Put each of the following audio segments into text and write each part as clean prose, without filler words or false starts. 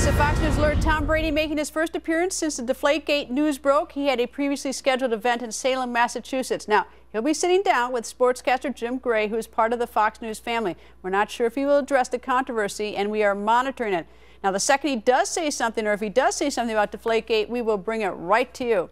a Fox News alert. Tom Brady making his first appearance since the Deflate-Gate news broke. He had a previously scheduled event in Salem, Massachusetts. Now, he'll be sitting down with sportscaster Jim Gray, who is part of the Fox News family. We're not sure if he will address the controversy, and we are monitoring it. Now, the second he does say something, or if he does say something about Deflate-Gate, we will bring it right to you.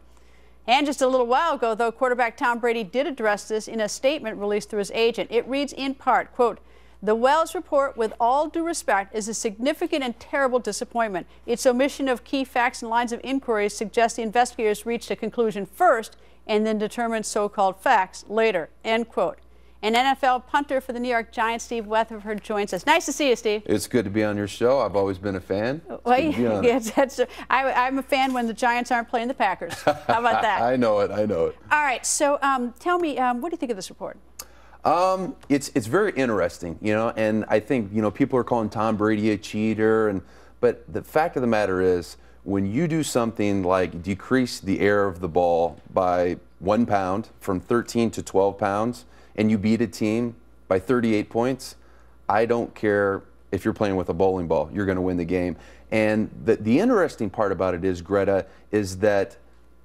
And just a little while ago, though, quarterback Tom Brady did address this in a statement released through his agent. It reads in part, quote, "The Wells report, with all due respect, is a significant and terrible disappointment. Its omission of key facts and lines of inquiry suggests the investigators reached a conclusion first and then determined so-called facts later," end quote. An NFL punter for the New York Giants, Steve Weatherford, joins us. Nice to see you, Steve. It's good to be on your show. I've always been a fan. Well, yes, I'm a fan when the Giants aren't playing the Packers. How about that? I know it. I know it. All right. So tell me, what do you think of this report? It's very interesting, you know, and I think, you know, people are calling Tom Brady a cheater, but the fact of the matter is, when you do something like decrease the air of the ball by 1 pound from 13 to 12 pounds, and you beat a team by 38 points, I don't care if you're playing with a bowling ball, you're going to win the game. And the interesting part about it is, Greta, is that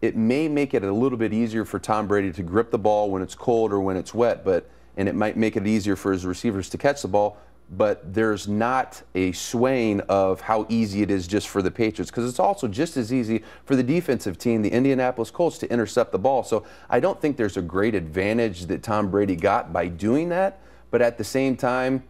it may make it a little bit easier for Tom Brady to grip the ball when it's cold or when it's wet, and it might make it easier for his receivers to catch the ball, but there's not a swaying of how easy it is just for the Patriots, because it's also just as easy for the defensive team, the Indianapolis Colts, to intercept the ball. So I don't think there's a great advantage that Tom Brady got by doing that, but at the same time,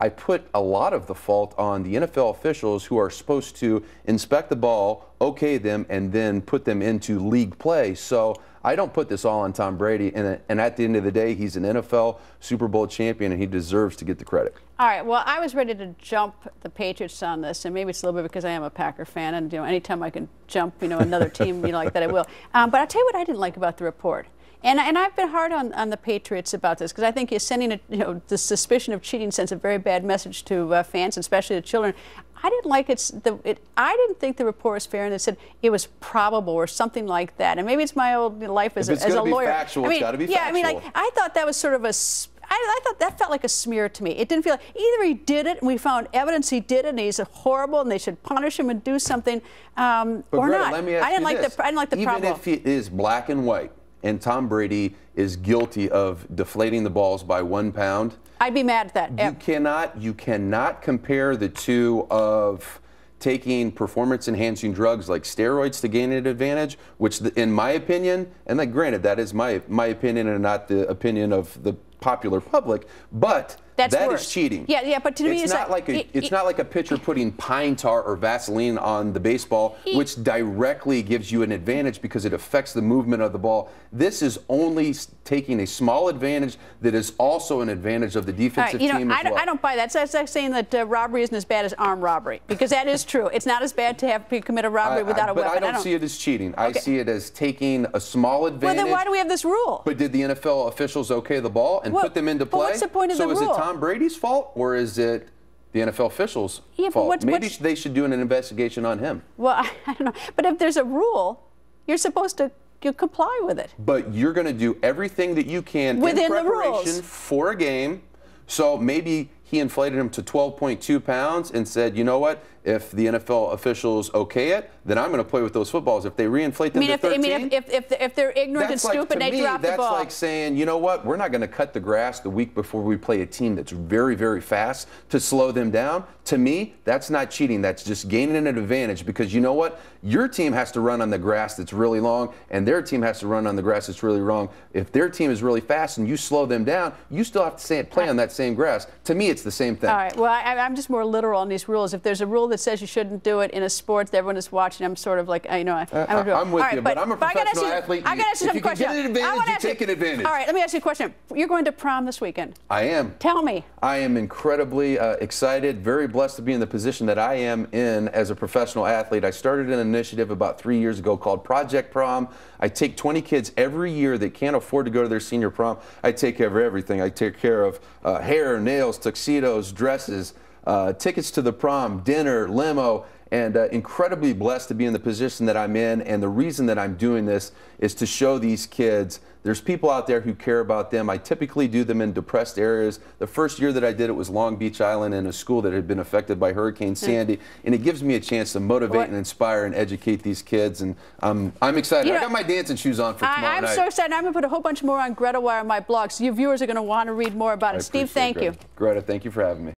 I put a lot of the fault on the NFL officials who are supposed to inspect the ball, okay them, and then put them into league play. So I don't put this all on Tom Brady, and at the end of the day, he's an NFL Super Bowl champion, and he deserves to get the credit. All right, well, I was ready to jump the Patriots on this, and maybe it's a little bit because I am a Packer fan, and, you know, anytime I can jump, you know, another team, you know, like that, I will. But I'll tell you what I didn't like about the report. And I've been hard on the Patriots about this, because I think you're sending the suspicion of cheating sends a very bad message to fans, especially to children. I didn't like I didn't think the report was fair, and it said it was probable or something like that. And maybe it's my old life as a lawyer. It's got to be factual. It's got to be factual. I mean, like, I thought that was sort of I thought that felt like a smear to me. It didn't feel like either he did it and we found evidence he did it and he's horrible and they should punish him and do something, or Greta, not. Let me ask I didn't like the Even if it is black and white, and Tom Brady is guilty of deflating the balls by 1 pound, I'd be mad at that. You cannot compare the two of taking performance-enhancing drugs like steroids to gain an advantage, which, in my opinion, and like, granted, that is my opinion and not the opinion of the popular public, but that is cheating. Yeah, but to me, it's not like a pitcher putting pine tar or Vaseline on the baseball, which directly gives you an advantage because it affects the movement of the ball. This is only taking a small advantage that is also an advantage of the defensive team as well. I don't buy that. It's like saying that robbery isn't as bad as armed robbery, because that is true. It's not as bad to have commit a robbery without a weapon. But I don't see it as cheating. Okay. I see it as taking a small advantage. Well, then why do we have this rule? But did the NFL officials okay the ball and put them into play? What's the point of the rule? So is it Tom Brady's fault, or is it the NFL officials' fault? Maybe they should do an investigation on him. Well, I don't know. But if there's a rule, you're supposed to comply with it. But you're going to do everything that you can within in preparation the rules for a game. So maybe he inflated him to 12.2 pounds and said, you know what, if the NFL officials okay it, then I'm going to play with those footballs. If they reinflate them to 13, if they're ignorant and stupid, they drop the ball. That's like saying, you know what, we're not going to cut the grass the week before we play a team that's very, very fast to slow them down. To me, that's not cheating. That's just gaining an advantage, because you know what? Your team has to run on the grass that's really long, and their team has to run on the grass that's really long. If their team is really fast and you slow them down, you still have to play on that same grass. To me, it's the same thing. All right. Well, I'm just more literal on these rules. If there's a rule that says you shouldn't do it in a sport that everyone is watching, I'm sort of like, I'm with you, but I'm a professional athlete. I got to ask you some questions. If you can get an advantage, you take an advantage. All right, let me ask you a question. You're going to prom this weekend. I am. Tell me. I am incredibly excited, very blessed to be in the position that I am in as a professional athlete. I started an initiative about 3 years ago called Project Prom. I take 20 kids every year that can't afford to go to their senior prom. I take care of everything. I take care of hair, nails, tuxedos, dresses, tickets to the prom, dinner, limo, and incredibly blessed to be in the position that I'm in. And the reason that I'm doing this is to show these kids there's people out there who care about them. I typically do them in depressed areas. The first year that I did it was Long Beach Island, in a school that had been affected by Hurricane Sandy, and it gives me a chance to motivate and inspire and educate these kids. And I'm excited. I got my dancing shoes on for tomorrow night. I'm so excited. I'm going to put a whole bunch more on Greta Wire on my blog, so your viewers are going to want to read more about it. Steve, thank you. Greta, thank you for having me.